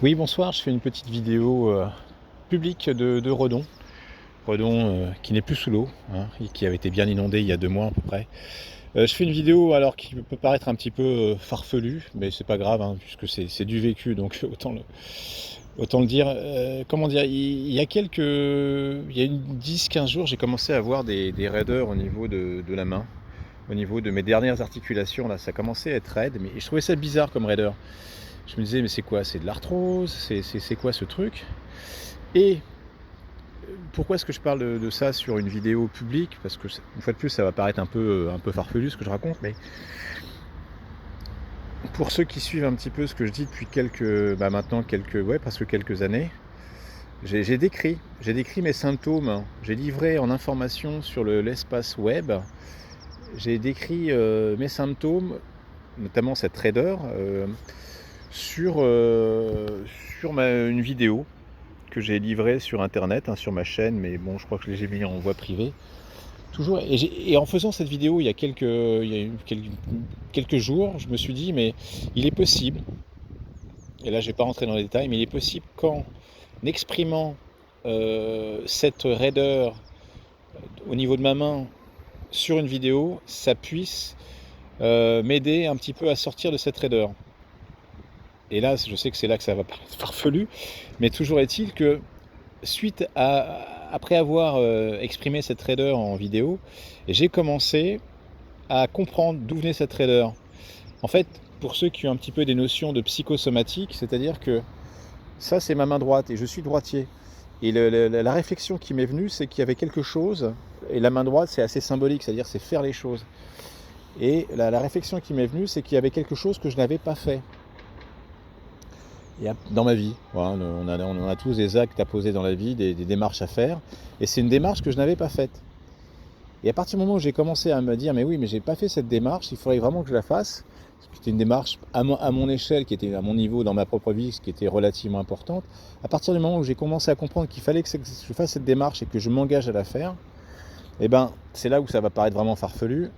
Oui, bonsoir, je fais une petite vidéo publique de Redon. Redon qui n'est plus sous l'eau, hein, et qui avait été bien inondé il y a 2 mois à peu près. Je fais une vidéo alors qui peut paraître un petit peu farfelue, mais c'est pas grave, hein, puisque c'est du vécu, donc autant le dire. Comment dire, il y a une 10-15 jours, j'ai commencé à avoir des raideurs au niveau de la main. Au niveau de mes dernières articulations, là, ça commençait à être raide, mais je trouvais ça bizarre comme raideur. Je me disais, mais c'est quoi? C'est de l'arthrose? C'est quoi ce truc? Et pourquoi est-ce que je parle de ça sur une vidéo publique? Parce que, une fois de plus, ça va paraître un peu farfelu ce que je raconte, mais pour ceux qui suivent un petit peu ce que je dis depuis presque quelques années, j'ai décrit mes symptômes, j'ai livré en information sur l'espace web, j'ai décrit mes symptômes, notamment cette raideur, sur, une vidéo que j'ai livrée sur internet, hein, sur ma chaîne, mais bon, je crois que je l'ai mis en voie privée. Toujours, et en faisant cette vidéo quelques jours, je me suis dit, mais il est possible, et là je ne vais pas rentrer dans les détails, mais il est possible qu'en exprimant cette raideur au niveau de ma main sur une vidéo, ça puisse m'aider un petit peu à sortir de cette raideur. Et là, je sais que c'est là que ça va paraître farfelu, mais toujours est-il que après avoir exprimé cette raideur en vidéo, j'ai commencé à comprendre d'où venait cette raideur. En fait, pour ceux qui ont un petit peu des notions de psychosomatique, c'est-à-dire que ça, c'est ma main droite et je suis droitier. Et la réflexion qui m'est venue, c'est qu'il y avait quelque chose, et la main droite, c'est assez symbolique, c'est-à-dire c'est faire les choses. Et la réflexion qui m'est venue, c'est qu'il y avait quelque chose que je n'avais pas fait dans ma vie. Voilà, on a tous des actes à poser dans la vie, des démarches à faire, et c'est une démarche que je n'avais pas faite. Et à partir du moment où j'ai commencé à me dire, mais oui, mais j'ai pas fait cette démarche, il faudrait vraiment que je la fasse. C'était une démarche à mon échelle, qui était à mon niveau dans ma propre vie, ce qui était relativement importante. À partir du moment où j'ai commencé à comprendre qu'il fallait que je fasse cette démarche et que je m'engage à la faire, eh ben, c'est là où ça va paraître vraiment farfelu.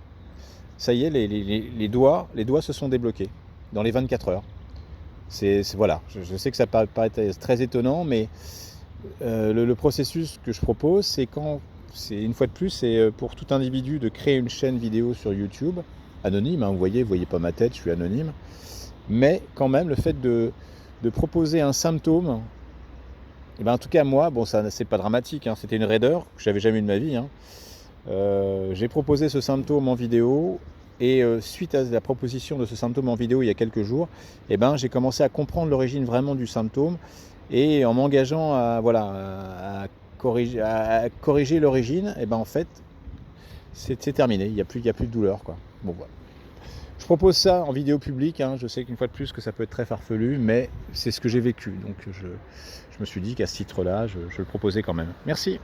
Ça y est, les doigts se sont débloqués dans les 24 heures. Voilà, je sais que ça paraît très étonnant, mais le processus que je propose, c'est une fois de plus, c'est pour tout individu de créer une chaîne vidéo sur YouTube, anonyme, hein, vous voyez pas ma tête, je suis anonyme, mais quand même le fait de proposer un symptôme, et ben en tout cas moi, bon ça c'est pas dramatique, hein, c'était une raideur que j'avais jamais eu de ma vie, hein. J'ai proposé ce symptôme en vidéo, et suite à la proposition de ce symptôme en vidéo il y a quelques jours, et ben j'ai commencé à comprendre l'origine vraiment du symptôme, et en m'engageant à corriger l'origine, et ben en fait c'est terminé, il y a plus de douleur, quoi. Bon, voilà. Je propose ça en vidéo publique, hein. Je sais qu'une fois de plus que ça peut être très farfelu, mais c'est ce que j'ai vécu, donc je me suis dit qu'à ce titre-là, je le proposais quand même. Merci.